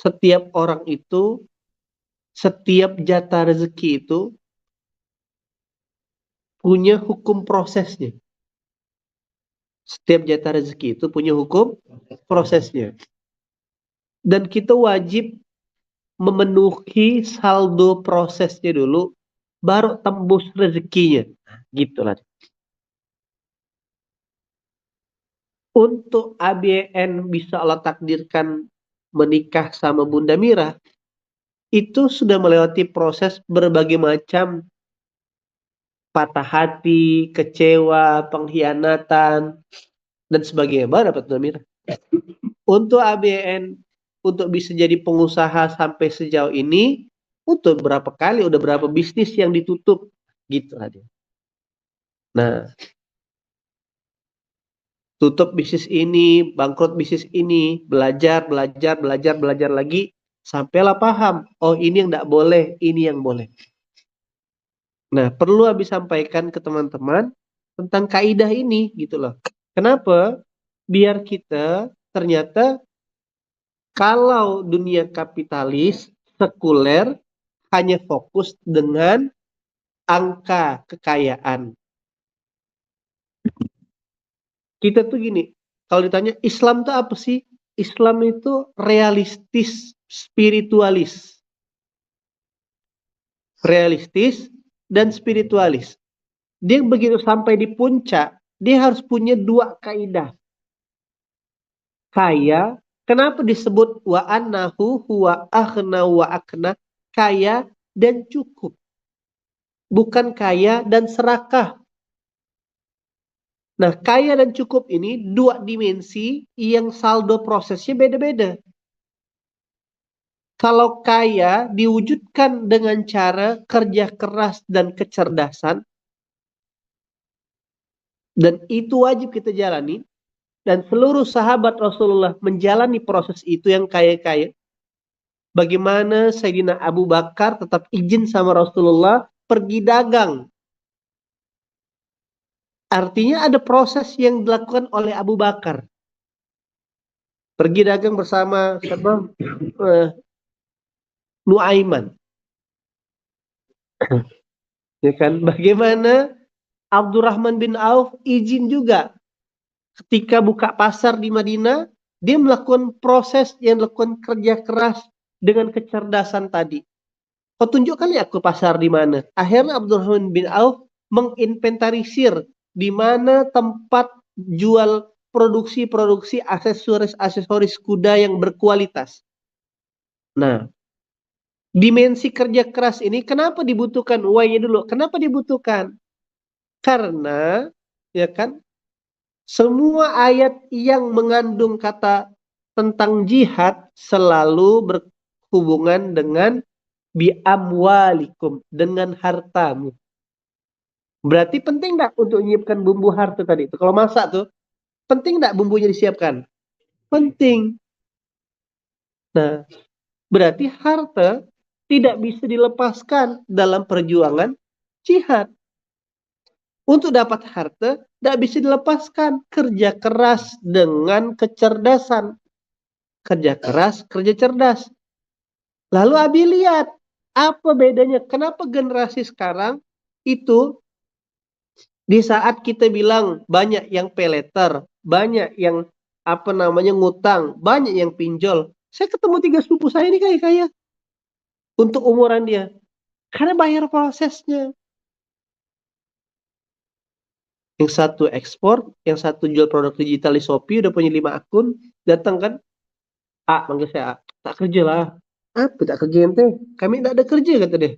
setiap orang itu, setiap jatah rezeki itu punya hukum prosesnya. Setiap jatah rezeki itu punya hukum prosesnya. Dan kita wajib memenuhi saldo prosesnya dulu, baru tembus rezekinya. Gitulah. Untuk ABN bisa Allah takdirkan menikah sama Bunda Mira, itu sudah melewati proses berbagai macam patah hati, kecewa, pengkhianatan, dan sebagainya. Baru dapat Bunda Mira. Untuk ABN, untuk bisa jadi pengusaha sampai sejauh ini, untuk berapa kali, udah berapa bisnis yang ditutup. Gitu aja. Nah, tutup bisnis ini, bangkrut bisnis ini, belajar lagi, sampailah paham, oh ini yang tidak boleh, ini yang boleh. Nah, perlu habis sampaikan ke teman-teman tentang kaidah ini, gitu loh. Kenapa? Biar kita ternyata kalau dunia kapitalis, sekuler, hanya fokus dengan angka kekayaan. Kita tuh gini, kalau ditanya Islam tuh apa sih? Islam itu realistis, spiritualis. Realistis dan spiritualis. Dia begitu sampai di puncak, dia harus punya dua kaidah. Kaya, kenapa disebut wa annahu huwa aghna wa akna? Kaya dan cukup. Bukan kaya dan serakah. Nah, kaya dan cukup ini dua dimensi yang saldo prosesnya beda-beda. Kalau kaya diwujudkan dengan cara kerja keras dan kecerdasan, dan itu wajib kita jalani, dan seluruh sahabat Rasulullah menjalani proses itu yang kaya-kaya. Bagaimana Sayyidina Abu Bakar tetap izin sama Rasulullah pergi dagang. Artinya ada proses yang dilakukan oleh Abu Bakar. Pergi dagang bersama Nuaiman. Ya kan? Bagaimana Abdurrahman bin Auf izin juga ketika buka pasar di Madinah, dia melakukan proses yang dilakukan kerja keras dengan kecerdasan tadi. Kau tunjukkan ya aku pasar di mana. Akhirnya Abdurrahman bin Auf menginventarisir di mana tempat jual produksi aksesoris kuda yang berkualitas. Nah, dimensi kerja keras ini kenapa dibutuhkan? Why-nya dulu. Kenapa dibutuhkan? Karena ya kan, semua ayat yang mengandung kata tentang jihad selalu berhubungan dengan bi'amwalikum, dengan hartamu. Berarti penting enggak untuk menyiapkan bumbu harta tadi itu? Kalau masak tuh, penting enggak bumbunya disiapkan? Penting. Nah, berarti harta tidak bisa dilepaskan dalam perjuangan jihad. Untuk dapat harta, tidak bisa dilepaskan kerja keras dengan kecerdasan. Kerja keras, kerja cerdas. Lalu Abi lihat, apa bedanya? Kenapa generasi sekarang itu di saat kita bilang banyak yang peleter, banyak yang ngutang, banyak yang pinjol. Saya ketemu 3 sepupu saya ini kaya-kaya. Untuk umuran dia. Karena bayar prosesnya. Yang satu ekspor, yang satu jual produk digital di Shopee, udah punya 5 akun, datang kan, manggil saya, tak kerja lah. Apa tak kerja ente? Kami tidak ada kerja, kata dia.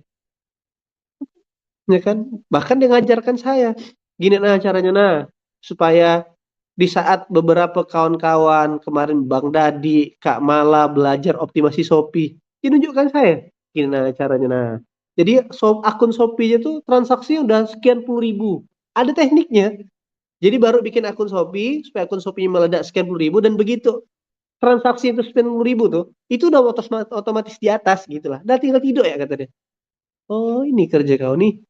Ya kan? Bahkan dia ngajarkan saya, gini nah caranya nah, supaya di saat beberapa kawan-kawan kemarin Bang Dadi, Kak Mala belajar optimasi Shopee, dia nunjukkan saya, gini nah caranya nah. Jadi akun Shopee-nya tuh transaksi udah sekian puluh ribu. Ada tekniknya. Jadi baru bikin akun Shopee, supaya akun Shopee-nya meledak sekian puluh ribu, dan begitu transaksi itu sekian puluh ribu tuh, itu udah otomatis di atas gitu lah. Udah tinggal tidur ya kata dia. Oh ini kerja kau nih.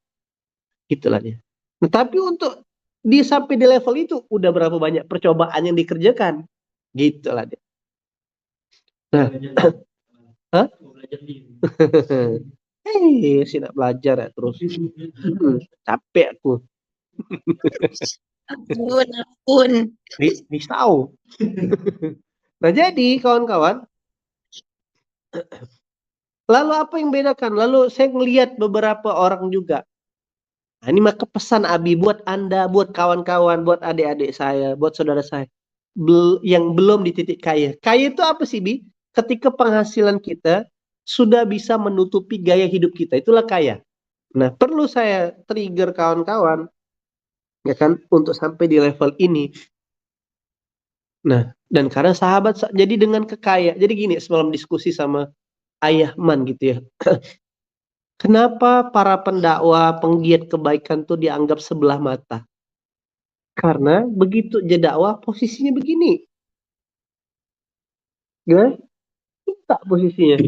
Gitulah dia. Nah, tapi untuk sampai di level itu, udah berapa banyak percobaan yang dikerjakan. Gitulah dia. Nah, Sih nak belajar ya terus. Capek aku. Ampun. Risau. Nah jadi kawan-kawan, lalu apa yang bedakan? Lalu saya melihat beberapa orang juga. Nah, ini maka pesan Abi buat Anda, buat kawan-kawan, buat adik-adik saya, buat saudara saya. Yang belum di titik kaya. Kaya itu apa sih, Bi? Ketika penghasilan kita sudah bisa menutupi gaya hidup kita. Itulah kaya. Nah, perlu saya trigger kawan-kawan, ya kan, untuk sampai di level ini. Nah, dan karena sahabat, jadi dengan kekayaan, jadi gini, semalam diskusi sama Ayah Man gitu ya. Kenapa para pendakwah, penggiat kebaikan tuh dianggap sebelah mata? Karena begitu dia dakwah, posisinya begini. Gimana? Kita posisinya.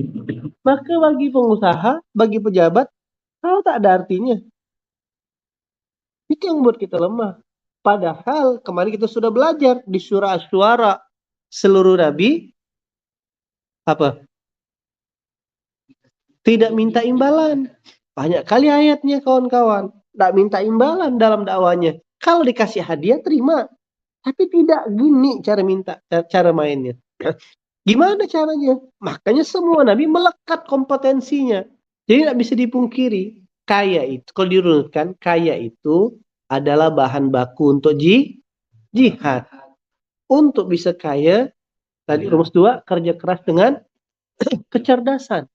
Maka bagi pengusaha, bagi pejabat, kalau tak ada artinya. Itu yang membuat kita lemah. Padahal kemarin kita sudah belajar di surah Asy-Syu'ara, seluruh nabi apa? Tidak minta imbalan. Banyak kali ayatnya kawan-kawan. Tidak minta imbalan dalam dakwanya. Kalau dikasih hadiah terima. Tapi tidak gini cara minta, cara mainnya. Gimana caranya? Makanya semua nabi melekat kompetensinya. Jadi tidak bisa dipungkiri. Kaya itu, kalau dirunutkan, kaya itu adalah bahan baku untuk jihad. Untuk bisa kaya, tadi rumus 2, kerja keras dengan kecerdasan.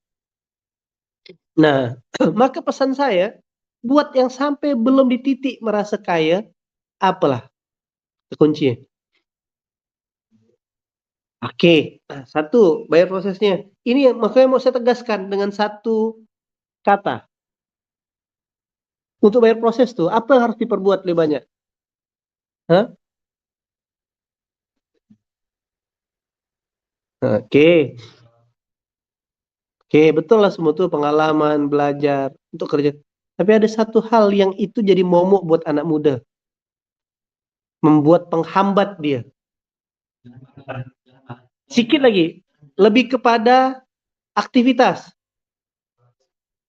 Nah, maka pesan saya, buat yang sampai belum di titik merasa kaya, apalah kuncinya? Oke, nah, satu, bayar prosesnya. Ini makanya mau saya tegaskan dengan satu kata. Untuk bayar proses tuh, apa yang harus diperbuat lebih banyak? Hah? Oke, oke, betul lah semua itu pengalaman, belajar, untuk kerja. Tapi ada satu hal yang itu jadi momok buat anak muda. Membuat penghambat dia. Sikit lagi, lebih kepada aktivitas.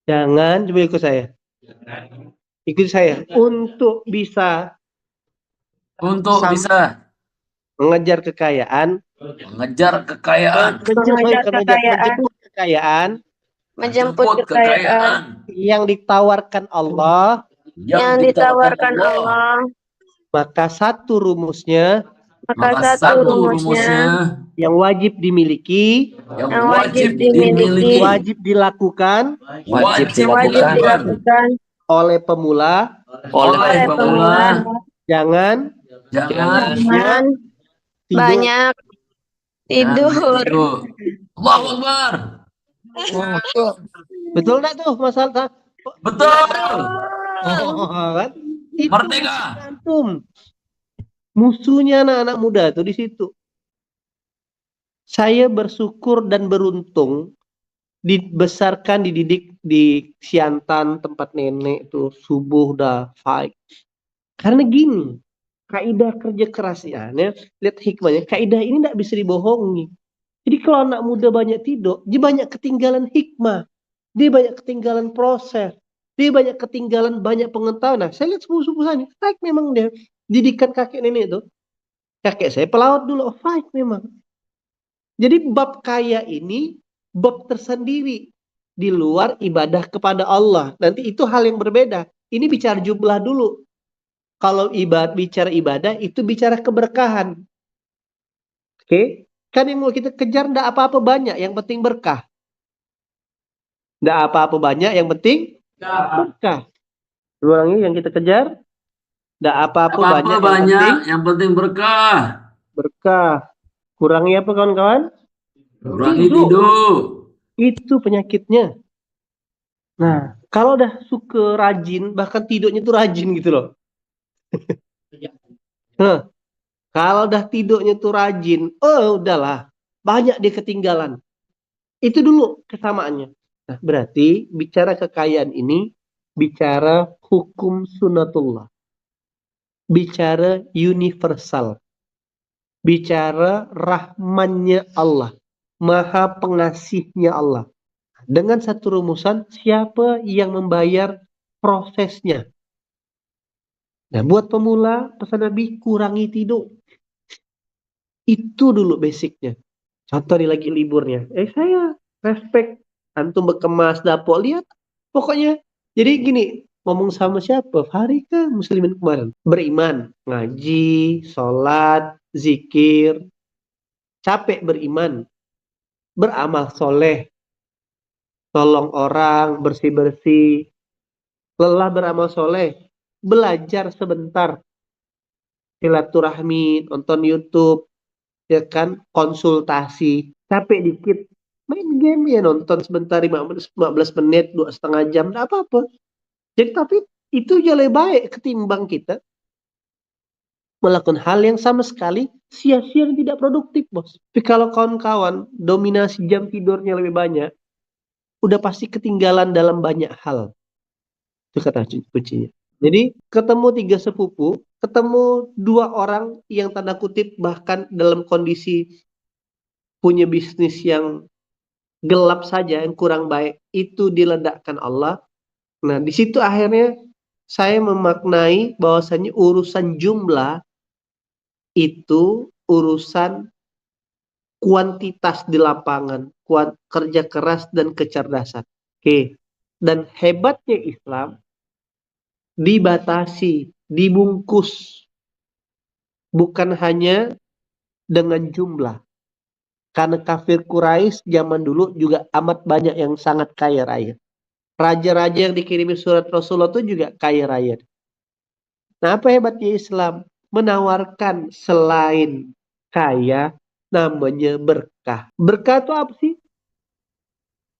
Jangan, coba ikut saya. Ikut saya. Untuk bisa mengejar kekayaan, mengejar kekayaan, menjemput kekayaan yang ditawarkan Allah, maka satu rumusnya yang wajib dimiliki, wajib dilakukan oleh pemula, jangan banyak tidur. Allahu Akbar. Betul enggak tuh masalah? Betul. Kan? Itu Merdeka. antum. Musuhnya anak-anak muda tuh di situ. Saya bersyukur dan beruntung dibesarkan, dididik di Siantan, tempat nenek tuh subuh udah fight. Karena gini, kaidah kerja keras ya, lihat hikmahnya. Kaidah ini tidak bisa dibohongi. Jadi kalau anak muda banyak tidur, dia banyak ketinggalan hikmah, dia banyak ketinggalan proses, dia banyak ketinggalan banyak pengetahuan. Nah, saya lihat sepupu-sepupu saya, baik memang dia didikan kakek nenek itu. Kakek saya pelaut dulu, baik memang. Jadi bab kaya ini bab tersendiri di luar ibadah kepada Allah. Nanti itu hal yang berbeda. Ini bicara jumlah dulu. Kalau bicara ibadah itu bicara keberkahan. Oke? Kan yang mau kita kejar enggak apa-apa banyak, yang penting berkah. Enggak apa-apa banyak, yang penting berkah. Ulangi, yang kita kejar enggak apa-apa banyak, yang penting berkah. Berkah. Kurangi apa kawan-kawan? Kurangi tidur. Itu penyakitnya. Nah, kalau udah suka rajin, bahkan tidurnya tuh rajin gitu loh. Nah, kalau udah tidurnya tuh rajin, udahlah, banyak dia ketinggalan. Itu dulu kesamaannya. Nah, berarti bicara kekayaan ini, bicara hukum sunatullah. Bicara universal. Bicara rahmannya Allah. Maha pengasihnya Allah. Dengan satu rumusan, siapa yang membayar prosesnya? Nah, buat pemula, pesan Nabi, kurangi tidur. Itu dulu basicnya. Contoh nih lagi liburnya. Saya respect. Antum berkemas dapur. Lihat. Pokoknya. Jadi gini. Ngomong sama siapa? Fahri ke muslimin kemarin. Beriman. Ngaji. Sholat. Zikir. Capek beriman. Beramal soleh. Tolong orang. Bersih-bersih. Lelah beramal soleh. Belajar sebentar. Silaturahmi. Nonton YouTube. Ya kan, konsultasi, capek dikit, main game ya, nonton sebentar 15 menit, 2,5 jam, nggak apa-apa. Jadi tapi itu jauh lebih baik ketimbang kita melakukan hal yang sama sekali sia-sia dan tidak produktif, bos. Tapi kalau kawan-kawan dominasi jam tidurnya lebih banyak, udah pasti ketinggalan dalam banyak hal. Itu kata kuncinya. Jadi ketemu 3 sepupu, ketemu 2 orang yang tanda kutip bahkan dalam kondisi punya bisnis yang gelap saja, yang kurang baik, itu diledakkan Allah. Nah, di situ akhirnya saya memaknai bahwasanya urusan jumlah itu urusan kuantitas di lapangan, kerja keras dan kecerdasan. Oke. Dan hebatnya Islam dibatasi, dibungkus, bukan hanya dengan jumlah. Karena kafir Quraisy zaman dulu juga amat banyak yang sangat kaya raya. Raja-raja yang dikirimi surat Rasulullah itu juga kaya raya. Nah, apa hebatnya Islam? Menawarkan selain kaya, namanya berkah. Berkah itu apa sih?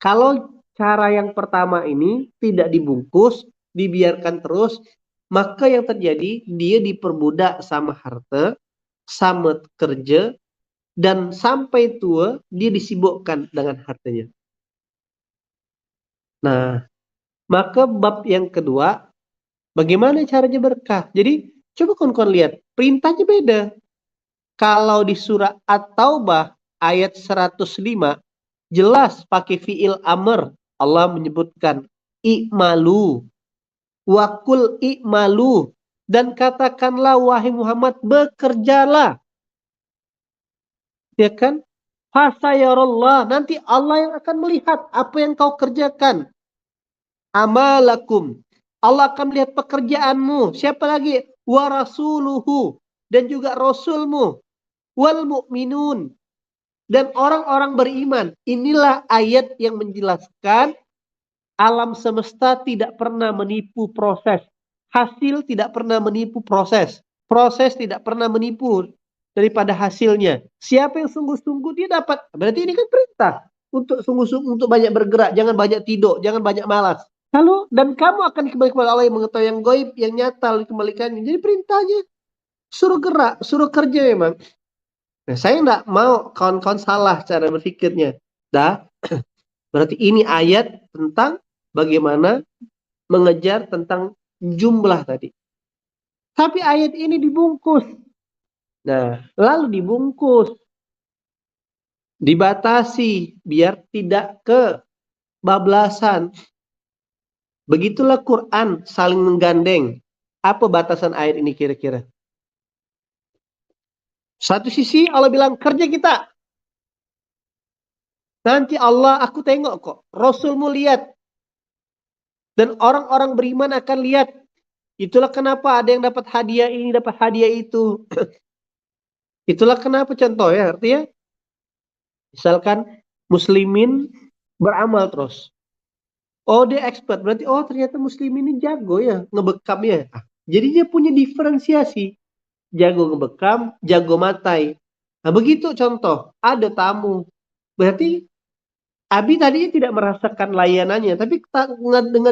Kalau cara yang pertama ini tidak dibungkus, dibiarkan terus, maka yang terjadi dia diperbudak sama harta, sama kerja, dan sampai tua dia disibukkan dengan hartanya. Nah, maka bab yang kedua, bagaimana caranya berkah? Jadi coba kawan-kawan lihat, perintahnya beda. Kalau di surah At-Taubah ayat 105, jelas pakai fi'il amr. Allah menyebutkan i'malu, wakul i'malu, dan katakanlah wahai Muhammad, bekerjalah. Ya kan? Fasayarallah, nanti Allah yang akan melihat apa yang kau kerjakan. Amalakum, Allah akan melihat pekerjaanmu. Siapa lagi? Wa rasuluhu, dan juga rasulmu. Wal mu'minun, dan orang-orang beriman. Inilah ayat yang menjelaskan alam semesta tidak pernah menipu proses. Hasil tidak pernah menipu proses. Proses tidak pernah menipu daripada hasilnya. Siapa yang sungguh-sungguh dia dapat. Berarti ini kan perintah untuk sungguh-sungguh, untuk banyak bergerak, jangan banyak tidur, jangan banyak malas. Lalu dan kamu akan kembali kepada Allah yang mengetahui yang gaib, yang nyata dikembalikannya. Jadi perintahnya suruh gerak, suruh kerja memang. Nah, saya nggak mau kawan-kawan salah cara berpikirnya. Dah, berarti ini ayat tentang bagaimana mengejar tentang jumlah tadi. Tapi ayat ini dibungkus. Nah, lalu dibungkus, dibatasi biar tidak kebablasan. Begitulah Quran saling menggandeng. Apa batasan ayat ini kira-kira? Satu sisi Allah bilang kerja kita. Nanti Allah, aku tengok kok. Rasulmu lihat. Dan orang-orang beriman akan lihat. Itulah kenapa ada yang dapat hadiah ini, dapat hadiah itu. Itulah kenapa contoh ya. Artinya, misalkan muslimin beramal terus. Oh, dia expert. Berarti, oh ternyata muslimin ini jago ya. Ngebekam ya. Jadi dia punya diferensiasi. Jago ngebekam, jago matai. Nah begitu contoh. Ada tamu. Berarti Abi tadinya tidak merasakan layanannya, tapi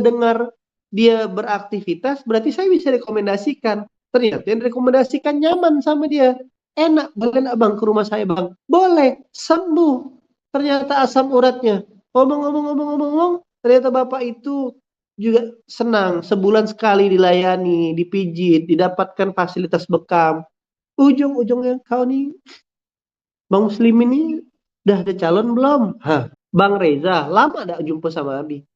dengar dia beraktivitas, berarti saya bisa rekomendasikan. Ternyata yang rekomendasikan nyaman sama dia. Enak, boleh nggak bang ke rumah saya bang? Boleh, sembuh. Ternyata asam uratnya. Ngomong-ngomong, ternyata bapak itu juga senang. Sebulan sekali dilayani, dipijit, didapatkan fasilitas bekam. Ujung-ujungnya kau nih, bang muslim ini udah ada calon belum? Hah? Bang Reza, lama gak jumpa sama Abi.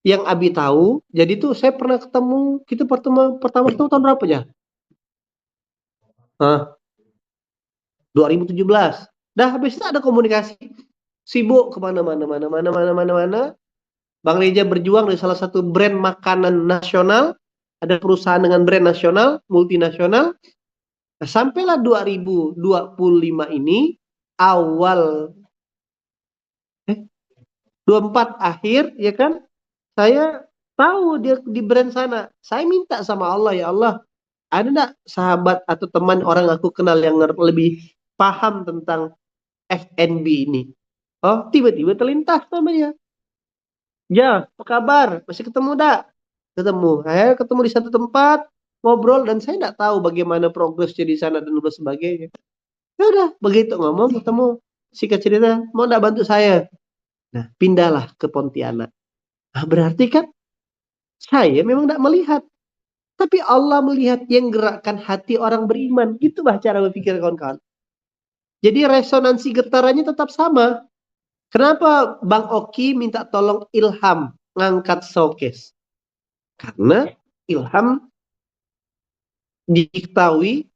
Yang Abi tahu, jadi tuh saya pernah ketemu, kita pertama ketemu tahun berapa ya? 2017. Dah habis itu ada komunikasi. Sibuk kemana-mana. Bang Reza berjuang dari salah satu brand makanan nasional. Ada perusahaan dengan brand nasional, multinasional. Nah, sampailah 2025 ini, awal 24 akhir, ya kan? Saya tahu dia di brand sana. Saya minta sama Allah, ya Allah, ada enggak sahabat atau teman orang aku kenal yang lebih paham tentang F&B ini? Oh, tiba-tiba terlintas sama dia. Ya, apa kabar? Masih ketemu enggak? Ketemu. Saya ketemu di satu tempat, ngobrol, dan saya enggak tahu bagaimana progresnya di sana dan sebagainya. Ya udah, begitu ngomong, ketemu. Singkat cerita, mau enggak bantu saya? Nah, pindahlah ke Pontianak. Nah, berarti kan saya memang enggak melihat. Tapi Allah melihat yang gerakkan hati orang beriman. Gitu bah cara berpikir kawan-kawan. Jadi resonansi getarannya tetap sama. Kenapa Bang Oki minta tolong Ilham ngangkat showcase? Karena Ilham diketahui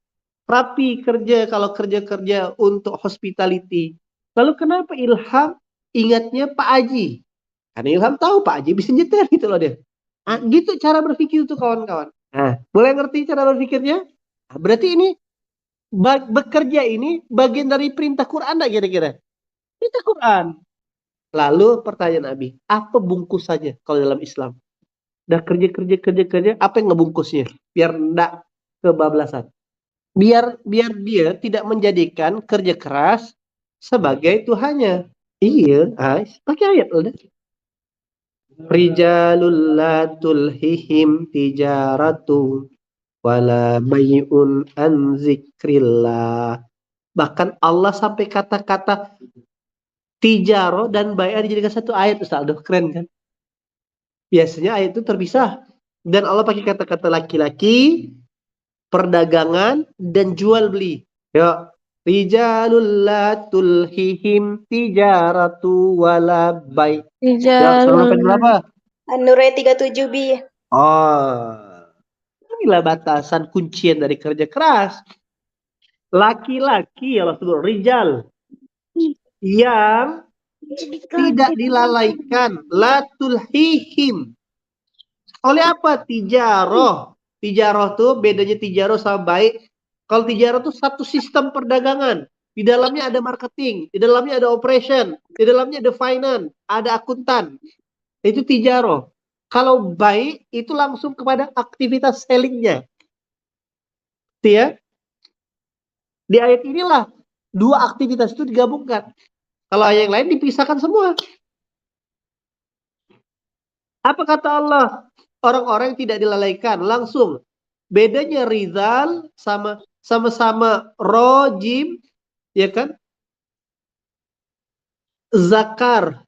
rapi kerja kalau kerja-kerja untuk hospitality. Lalu kenapa Ilham ingatnya Pak Aji? Karena Ilham tahu Pak Aji bisa nyetir gitu loh dia. Nah, gitu cara berpikir itu kawan-kawan. Nah, mulai ngerti cara berpikirnya? Nah, berarti ini bekerja ini bagian dari perintah Quran enggak kira-kira? Perintah Quran. Lalu pertanyaan Abi, apa bungkusannya kalau dalam Islam? Udah kerja, apa yang ngebungkusnya? Biar enggak kebablasan. Biar dia tidak menjadikan kerja keras sebagai Tuhannya. Iya, pakai ayat udah. Rijalul la tulhihim tijaratu wala bay'un an zikrillah. Bahkan Allah sampai kata-kata tijaro dan bay'ah dijadikan satu ayat, Ustaz. Aduh, keren kan? Biasanya ayat itu terpisah. Dan Allah pakai kata-kata laki-laki, perdagangan, dan jual beli. Ya, rijalul la tulhihim tijaratu wala bay'. Ya, surah Jalun. berapa? An-Nur ayat 37 bi. Oh, inilah batasan kuncian dari kerja keras. Laki-laki, Allah sebut rijal, yang tidak dilalaikan, la tulhihim. Oleh apa? Tijaroh. Tijaroh tuh bedanya tijaroh sama baik. Kalau tijaroh tuh satu sistem perdagangan. Di dalamnya ada marketing, di dalamnya ada operation, di dalamnya ada finance, ada akuntan. Itu tijaroh. Kalau baik itu langsung kepada aktivitas sellingnya. Ya. Di ayat inilah dua aktivitas itu digabungkan. Kalau ayat yang lain dipisahkan semua. Apa kata Allah? Orang-orang yang tidak dilalaikan langsung. Bedanya rizal sama-sama rojim, ya kan? Zakaro,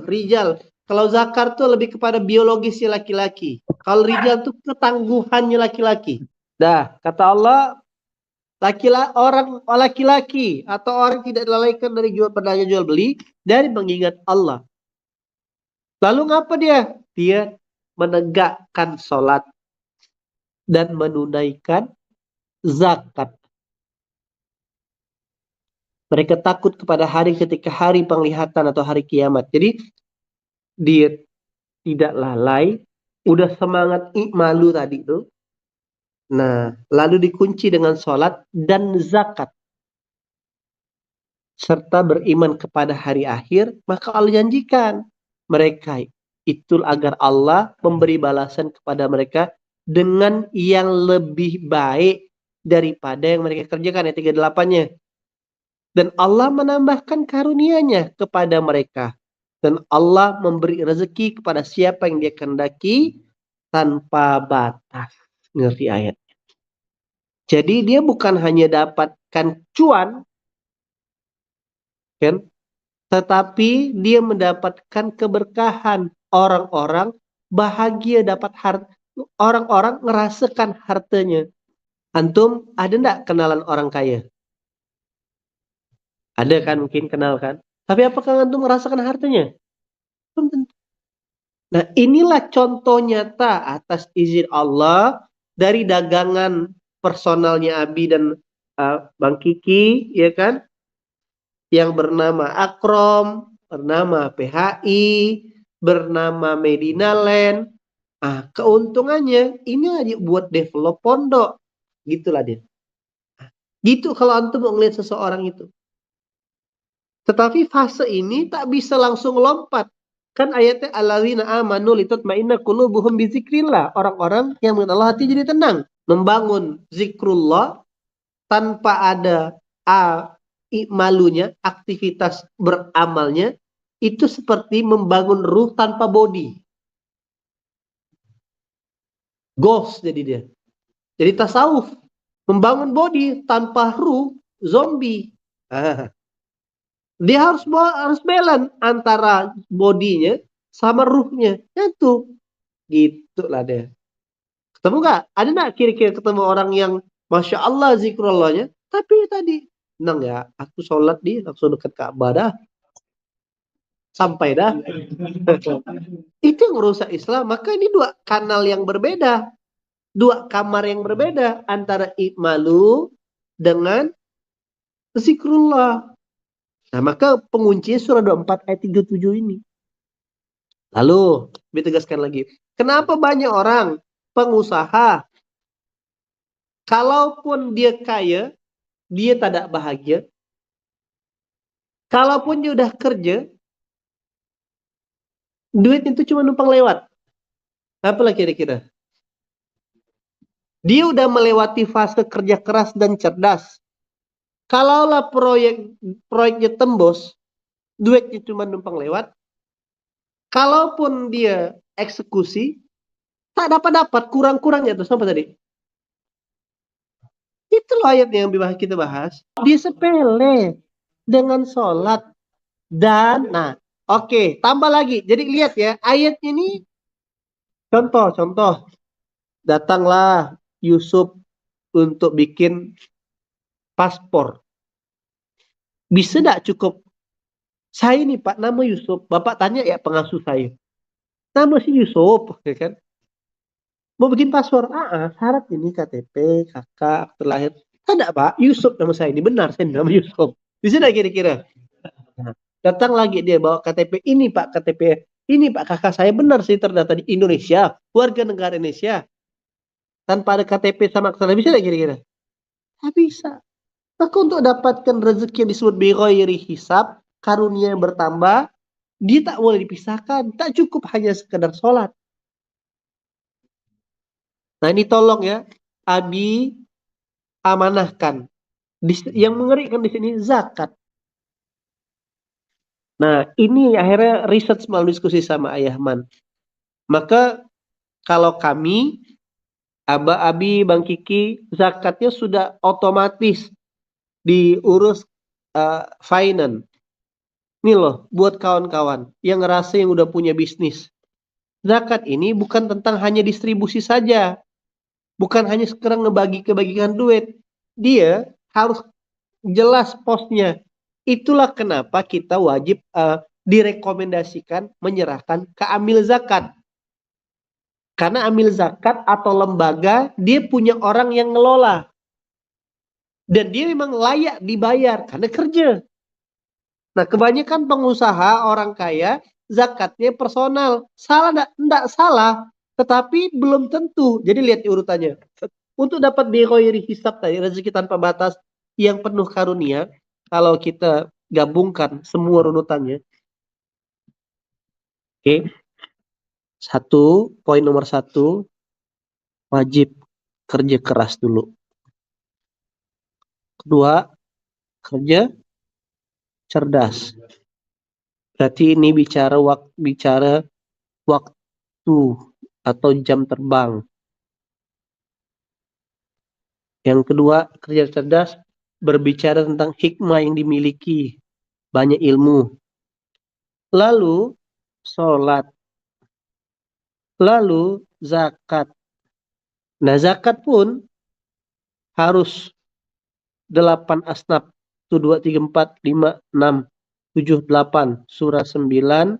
rijal. Kalau zakar tuh lebih kepada biologisnya laki-laki. Kalau rijal tuh ketangguhannya laki-laki. Dah, kata Allah, laki-laki atau orang tidak dilalaikan dari perdagangan jual beli dari mengingat Allah. Lalu ngapa dia? Dia menegakkan sholat dan menunaikan zakat. Mereka takut kepada hari ketika hari penglihatan atau hari kiamat. Jadi dia tidak lalai, udah semangat i'malu tadi itu. Nah, lalu dikunci dengan sholat dan zakat. Serta beriman kepada hari akhir, maka Allah janjikan mereka itu agar Allah memberi balasan kepada mereka dengan yang lebih baik daripada yang mereka kerjakan. Ayat 38-nya. Dan Allah menambahkan karunia-Nya kepada mereka. Dan Allah memberi rezeki kepada siapa yang Dia kehendaki tanpa batas. Ngerti ayat. Jadi dia bukan hanya dapatkan cuan, kan? Tetapi dia mendapatkan keberkahan. Orang-orang bahagia dapat harta. Orang-orang ngerasakan hartanya. Antum ada enggak kenalan orang kaya? Ada kan, mungkin kenal kan? Tapi apakah antum merasakan hartanya? Belum tentu. Nah, inilah contoh nyata atas izin Allah dari dagangan personalnya Abi dan Bang Kiki, ya kan? Yang bernama Akrom, bernama PHI, bernama Medina Land. Ah, keuntungannya ini aja buat develop pondok. Gitulah dia. Gitu kalau antum mau ngeliat seseorang itu. Tetapi fase ini tak bisa langsung lompat. Kan ayatnya alladzina amanu litatma'inna qulubuhum bizikrillah. Orang-orang yang mengenal Allah hati jadi tenang. Membangun zikrullah tanpa ada malunya, aktivitas beramalnya, itu seperti membangun ruh tanpa body. Ghost jadi dia. Jadi tasawuf. Membangun body tanpa ruh, zombie. Dia harus balance antara bodinya sama ruhnya. Itu. Gitulah dia. Ketemu nggak? Ada nggak kira-kira ketemu orang yang Masya Allah zikrullahnya, tapi tadi tenang ya, aku sholat di langsung dekat Ka'bah dah. Sampai dah. Itu yang merusak Islam. Maka ini dua kanal yang berbeda. Dua kamar yang berbeda. Antara ikmalu dengan zikrullah. Nah, maka penguncinya surah 24 ayat 37 ini. Lalu, ditegaskan lagi. Kenapa banyak orang pengusaha, kalaupun dia kaya, dia tidak bahagia. Kalaupun dia udah kerja, duit itu cuma numpang lewat. Apalah kira-kira? Dia udah melewati fase kerja keras dan cerdas. Kalaulah proyeknya tembus, duitnya cuma numpang lewat. Kalaupun dia eksekusi, tak dapat kurang-kurangnya tuh sampai tadi. Itu loh ayatnya yang kita bahas. Dia sepele dengan sholat dan oke, tambah lagi. Jadi lihat ya, ayatnya ini contoh. Datanglah Yusuf untuk bikin paspor. Bisa tidak cukup? Saya nih Pak, nama Yusuf. Bapak tanya ya pengasuh saya. Nama si Yusuf, ya kan? Mau bikin paspor? Syarat ini KTP, kakak, akte lahir. Tidak Pak, Yusuf nama saya ini. Benar, saya nama Yusuf. Bisa tidak kira-kira? Nah, datang lagi dia bawa KTP. Ini Pak KTP. Ini Pak kakak saya benar sih terdata di Indonesia. Warga negara Indonesia. Tanpa ada KTP sama akte lahir. Bisa tidak kira-kira? Tak bisa. Maka untuk dapatkan rezeki yang disebut bighairi hisab, karunia yang bertambah, dia tak boleh dipisahkan. Tak cukup hanya sekedar sholat. Nah ini tolong ya, Abi amanahkan. Yang mengerikan di sini zakat. Nah ini akhirnya research melalui diskusi sama Ayahman. Maka kalau kami, Aba Abi, Bang Kiki, zakatnya sudah otomatis diurus finance. Ini loh, buat kawan-kawan yang ngerasa yang udah punya bisnis. Zakat ini bukan tentang hanya distribusi saja. Bukan hanya sekarang ngebagi-kebagikan duit. Dia harus jelas posnya. Itulah kenapa kita wajib direkomendasikan menyerahkan ke amil zakat. Karena amil zakat atau lembaga, dia punya orang yang ngelola. Dan dia memang layak dibayar karena kerja. Nah, kebanyakan pengusaha, orang kaya, zakatnya personal. Salah enggak salah, tetapi belum tentu. Jadi lihat urutannya. Untuk dapat bighairi hisab tadi, rezeki tanpa batas yang penuh karunia, kalau kita gabungkan semua runutannya. Oke. Poin nomor 1, wajib kerja keras dulu. Kedua, kerja cerdas. Berarti ini bicara waktu atau jam terbang. Yang kedua, kerja cerdas berbicara tentang hikmah yang dimiliki, banyak ilmu. Lalu sholat. Lalu zakat. Nah, zakat pun harus 8 asnaf. 1, 2, 3, 4, 5, 6. 78, surah 9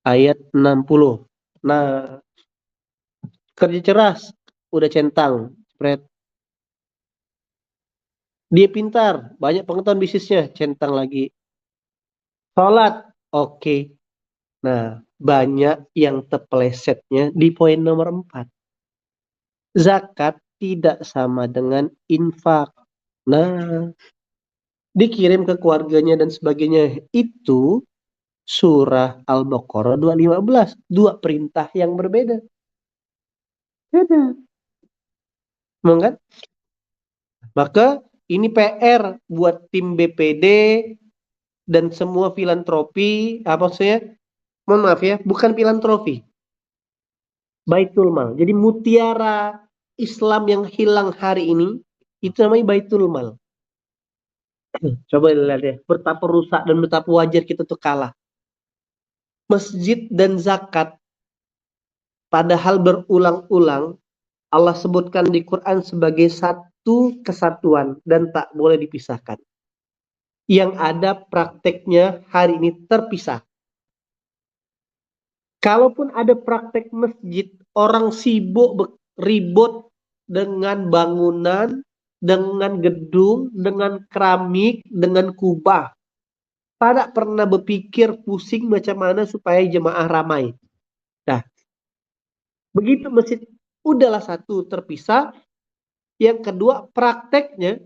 ayat 60. Nah, kerja keras udah centang, spread. Dia pintar, banyak pengetahuan bisnisnya, centang lagi. Sholat, oke. Nah, banyak yang terpelesetnya di poin nomor 4. Zakat tidak sama dengan infak. Nah, dikirim ke keluarganya dan sebagainya. Itu surah Al-Baqarah 215. Dua perintah yang berbeda. Beda. Memang kan? Maka ini PR buat tim BPD dan semua filantropi, apa maksudnya? Mohon maaf ya, bukan filantropi. Baitul Mal. Jadi mutiara Islam yang hilang hari ini, itu namanya Baitul Mal. Coba lihat ya, betapa rusak dan betapa wajar kita tuh kalah. Masjid dan zakat, padahal berulang-ulang Allah sebutkan di Quran sebagai satu kesatuan dan tak boleh dipisahkan. Yang ada prakteknya hari ini terpisah. Kalaupun ada praktek masjid, orang sibuk ribut dengan bangunan, dengan gedung, dengan keramik, dengan kubah. Tidak pernah berpikir pusing macam mana supaya jemaah ramai. Nah, begitu masjid udahlah satu terpisah, yang kedua prakteknya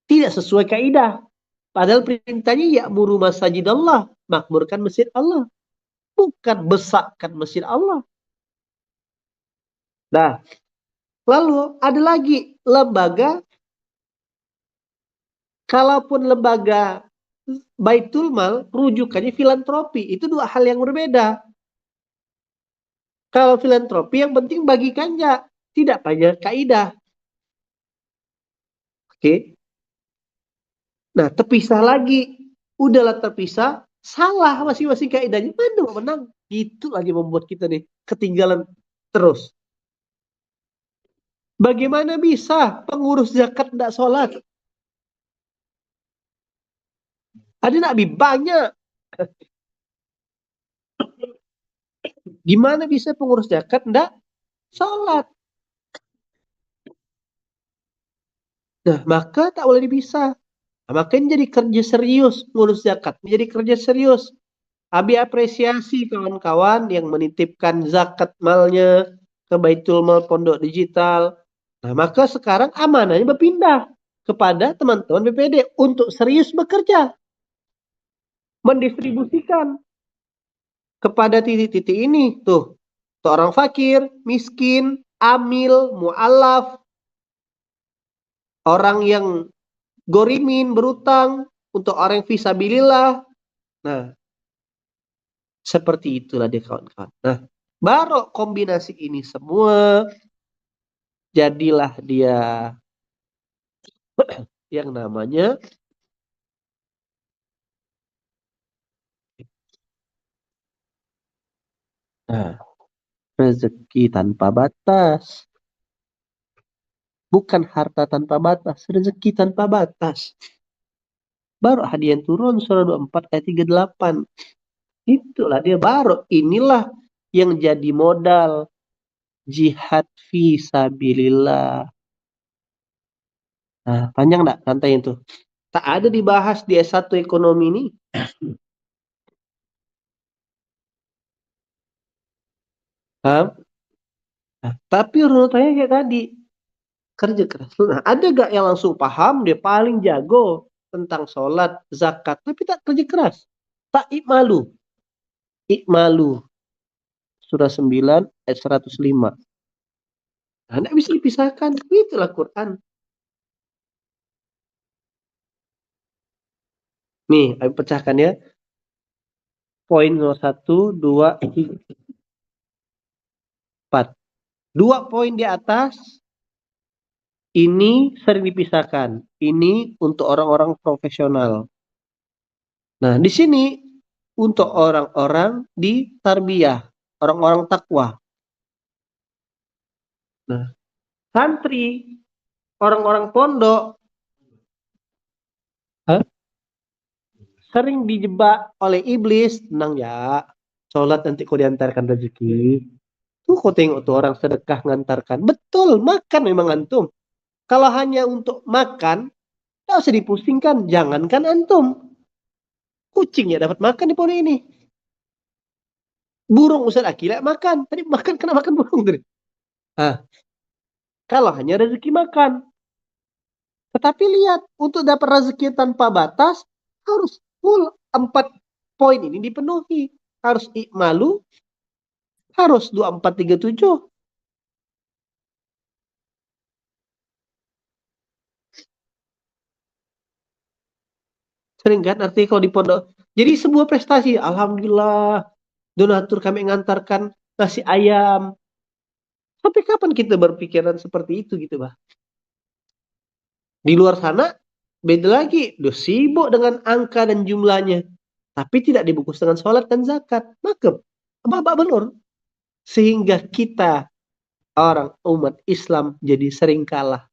tidak sesuai kaidah. Padahal perintahnya ya'muru masajid Allah, makmurkan masjid Allah, bukan besarkan masjid Allah. Nah, lalu ada lagi lembaga, kalaupun lembaga Baitul Mal rujukannya filantropi, itu dua hal yang berbeda. Kalau filantropi yang penting bagikannya, tidak banyak kaidah. Oke. Nah, terpisah lagi. Udahlah terpisah, salah masing-masing kaidahnya. Mana mau menang? Itu lagi membuat kita nih ketinggalan terus. Bagaimana bisa pengurus zakat tidak sholat? Ada nabi banyak. Gimana bisa pengurus zakat tidak sholat? Nah, maka tak boleh dipisah. Nah, makanya jadi kerja serius ngurus zakat. Menjadi kerja serius. Abi apresiasi kawan-kawan yang menitipkan zakat malnya ke Baitul Mal Pondok Digital. Nah, maka sekarang amanahnya berpindah kepada teman-teman BPD untuk serius bekerja. Mendistribusikan kepada titik-titik ini. Tuh, orang fakir, miskin, amil, mu'alaf, orang yang gorimin, berutang, untuk orang yang fisabilillah. Nah, seperti itulah dia kawan-kawan. Nah, baru kombinasi ini semua, jadilah dia yang namanya rezeki tanpa batas. Bukan harta tanpa batas, rezeki tanpa batas. Baru hadiah turun surah 24 ayat 38. Itulah dia baru. Inilah yang jadi modal jihad fi sabilillah. Nah, panjang enggak rantai itu? Tak ada dibahas di S1 ekonomi ini. Nah, tapi urutannya kayak tadi. Kerja keras. Nah, ada gak yang langsung paham dia paling jago tentang sholat, zakat, tapi tak kerja keras? Tak ikmalu. Ikmalu. Surah 9 ayat 105. Nah, tidak bisa dipisahkan. Itulah Quran. Nih, ayo pecahkan ya. Poin nomor 1, 2, 3, 4. 2 poin di atas, ini sering dipisahkan. Ini untuk orang-orang profesional. Nah, di sini untuk orang-orang di tarbiyah, orang-orang takwa. Nah, santri, orang-orang pondok, sering dijebak oleh iblis. Tenang ya, sholat nanti kau diantarkan rezeki. Tuh kau tengok tuh orang sedekah ngantarkan. Betul, makan memang antum. Kalau hanya untuk makan, tak usah dipusingkan. Jangankan antum. Kucing ya dapat makan di pohon ini. Burung Ustaz Akila makan. Tadi makan, kena makan burung tadi. Kalau hanya rezeki makan. Tetapi lihat, untuk dapat rezeki tanpa batas, harus full 4 poin ini dipenuhi. Harus ikmalu, harus 2437. Sering kan artinya kalau di pondok. Jadi sebuah prestasi. Alhamdulillah, donatur kami ngantarkan nasi ayam. Sampai kapan kita berpikiran seperti itu gitu, bah? Di luar sana, beda lagi. Duh, sibuk dengan angka dan jumlahnya. Tapi tidak dibungkus dengan sholat dan zakat. Maka, babak belur. Sehingga kita, orang umat Islam, jadi sering kalah.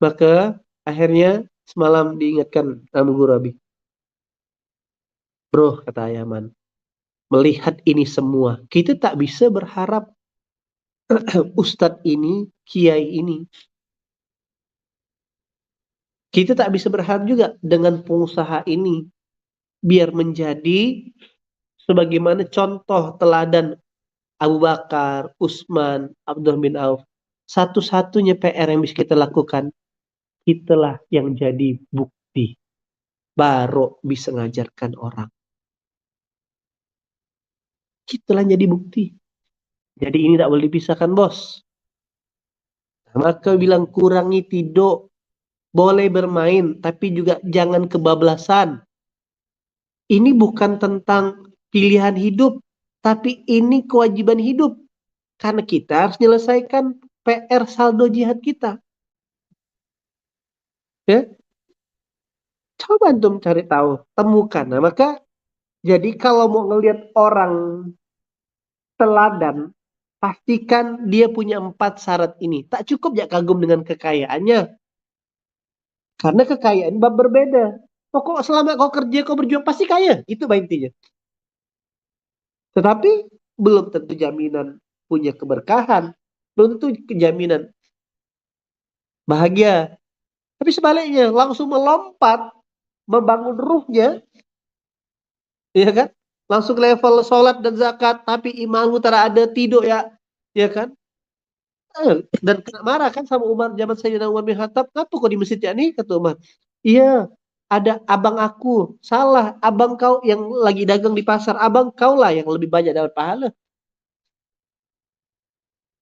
Maka, akhirnya, semalam diingatkan Abu Ghurabi. Bro, kata Yaman, melihat ini semua, kita tak bisa berharap ustadz ini, kiai ini. Kita tak bisa berharap juga dengan pengusaha ini biar menjadi sebagaimana contoh teladan Abu Bakar, Utsman, Abdurrahman bin Auf. Satu-satunya PR yang bisa kita lakukan, itulah yang jadi bukti. Baru bisa ngajarkan orang. Itulah jadi bukti. Jadi ini tak boleh dipisahkan, bos. Maka bilang kurangi tidur. Boleh bermain, tapi juga jangan kebablasan. Ini bukan tentang pilihan hidup, tapi ini kewajiban hidup. Karena kita harus menyelesaikan PR saldo jihad kita. Ya? Coba antum cari tahu, temukan. Nah, maka jadi kalau mau ngelihat orang teladan, pastikan dia punya 4 syarat ini. Tak cukup ya kagum dengan kekayaannya. Karena kekayaan bab berbeda. Pokok selama kau kerja, kau berjuang, pasti kaya. Itu intinya. Tetapi belum tentu jaminan punya keberkahan. Belum tentu jaminan bahagia. Tapi sebaliknya, langsung melompat, membangun ruhnya, ya kan? Langsung level sholat dan zakat, tapi iman utara ada tidur ya kan? Dan kena marah kan sama Umar zaman Sayyidina Umar bin Khattab, kenapa kok di masjid ya nih, kata Umar. Iya, ada abang aku, salah, abang kau yang lagi dagang di pasar, abang kau lah yang lebih banyak dapat pahala.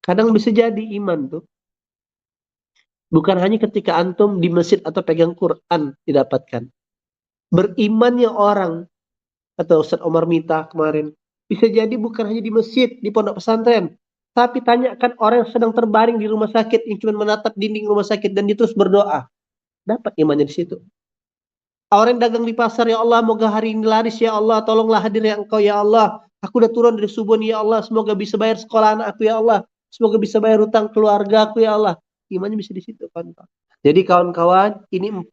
Kadang bisa jadi iman tuh. Bukan hanya ketika antum di masjid atau pegang Quran didapatkan. Berimannya orang, atau Ustaz Omar Mita kemarin, bisa jadi bukan hanya di masjid, di pondok pesantren. Tapi tanyakan orang yang sedang terbaring di rumah sakit, yang cuma menatap dinding rumah sakit dan dia terus berdoa. Dapat imannya di situ. Orang yang dagang di pasar, ya Allah, moga hari ini laris ya Allah, tolonglah hadir ya Engkau ya Allah. Aku udah turun dari subuh nih ya Allah, semoga bisa bayar sekolah anak aku ya Allah. Semoga bisa bayar hutang keluarga aku ya Allah. Imannya bisa di situ kan, Pak. Jadi kawan-kawan, ini 4.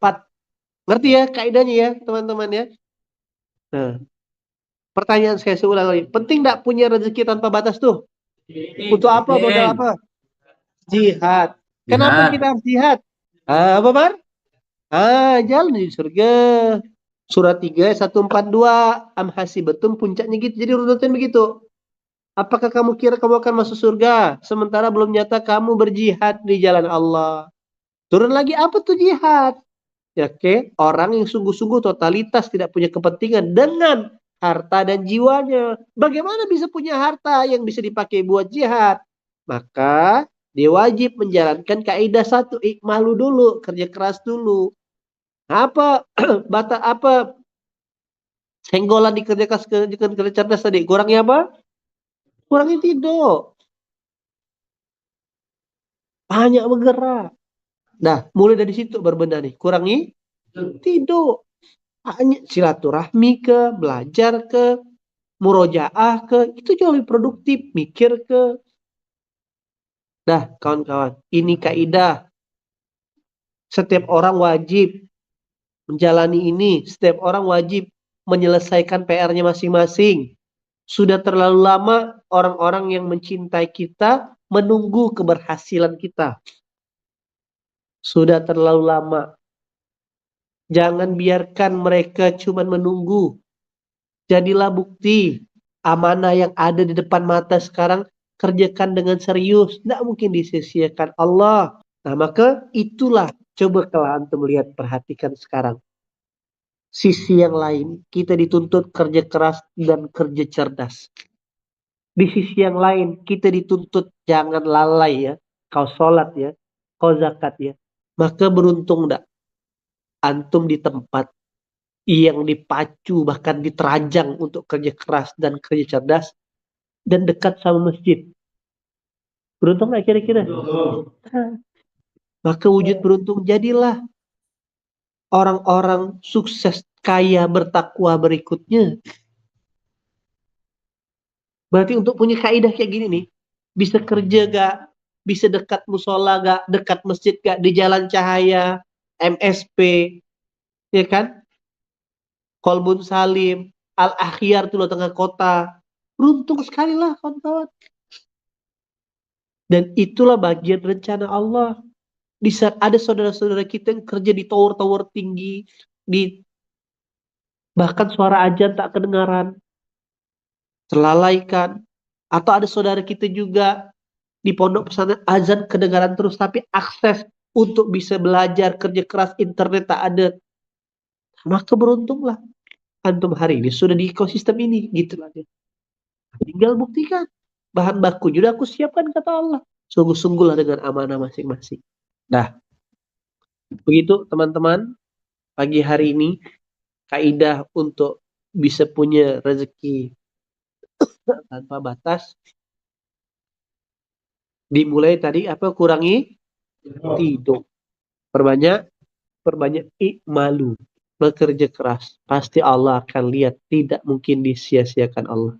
Ngerti ya kaidahnya ya, teman-teman ya? Nah, pertanyaan saya seulang lagi. Penting enggak punya rezeki tanpa batas tuh? Untuk apa? Modal apa? Jihad. Kenapa Jihad. kita harus jihad? Apa, Mar? Jalan di surga. Surat 3, 142. Am hasibatum, puncaknya gitu. Jadi urutan begitu. Apakah kamu kira kamu akan masuk surga sementara belum nyata kamu berjihad di jalan Allah? Turun lagi, apa tuh jihad? Ya, oke, orang yang sungguh-sungguh totalitas tidak punya kepentingan dengan harta dan jiwanya. Bagaimana bisa punya harta yang bisa dipakai buat jihad? Maka dia wajib menjalankan kaidah 1, ikmalu dulu, kerja keras dulu. Apa bata apa senggolan di kerja keras, kerja cerdas tadi? Kurangnya apa? Kurangnya tidur. Banyak bergerak. Nah, mulai dari situ berbenah nih. Kurangi tidur. Hanya silaturahmi ke, belajar ke, murojaah ke, itu jauh lebih produktif, mikir ke. Dah, kawan-kawan, ini kaidah. Setiap orang wajib menjalani ini. Setiap orang wajib menyelesaikan PR-nya masing-masing. Sudah terlalu lama orang-orang yang mencintai kita menunggu keberhasilan kita. Sudah terlalu lama. Jangan biarkan mereka cuma menunggu. Jadilah bukti. Amanah yang ada di depan mata sekarang, kerjakan dengan serius. Tidak mungkin disia-siakan Allah. Nah, maka itulah. Coba kalau antum melihat, perhatikan sekarang. Sisi yang lain, kita dituntut kerja keras dan kerja cerdas. Di sisi yang lain, kita dituntut jangan lalai ya. Kau sholat ya, kau zakat ya. Maka beruntung enggak antum di tempat yang dipacu bahkan diterajang untuk kerja keras dan kerja cerdas dan dekat sama masjid. Beruntung nggak kira-kira? Maka wujud beruntung jadilah orang-orang sukses, kaya, bertakwa berikutnya. Berarti untuk punya kaidah kayak gini nih, bisa kerja gak, bisa dekat musola gak, dekat masjid gak, di jalan cahaya, MSP, ya kan? Kolbun Salim, Al-Akhyar tuh tengah kota. Beruntung sekali lah kawan-kawan. Dan itulah bagian rencana Allah. Di saat ada saudara-saudara kita yang kerja di tower-tower tinggi, bahkan suara ajan tak kedengaran, terlalaikan. Atau ada saudara kita juga di pondok pesantren azan kedengaran terus, tapi akses untuk bisa belajar, kerja keras, internet tak ada. Maka beruntunglah antum hari ini sudah di ekosistem ini, gitulah dia. Tinggal buktikan. Bahan baku juga aku siapkan kata Allah. Sungguh-sungguhlah dengan amanah masing-masing. Nah, begitu teman-teman, pagi hari ini kaidah untuk bisa punya rezeki tanpa batas dimulai tadi apa? Kurangi tidur. Perbanyak ikmalu, bekerja keras. Pasti Allah akan lihat, tidak mungkin disia-siakan Allah.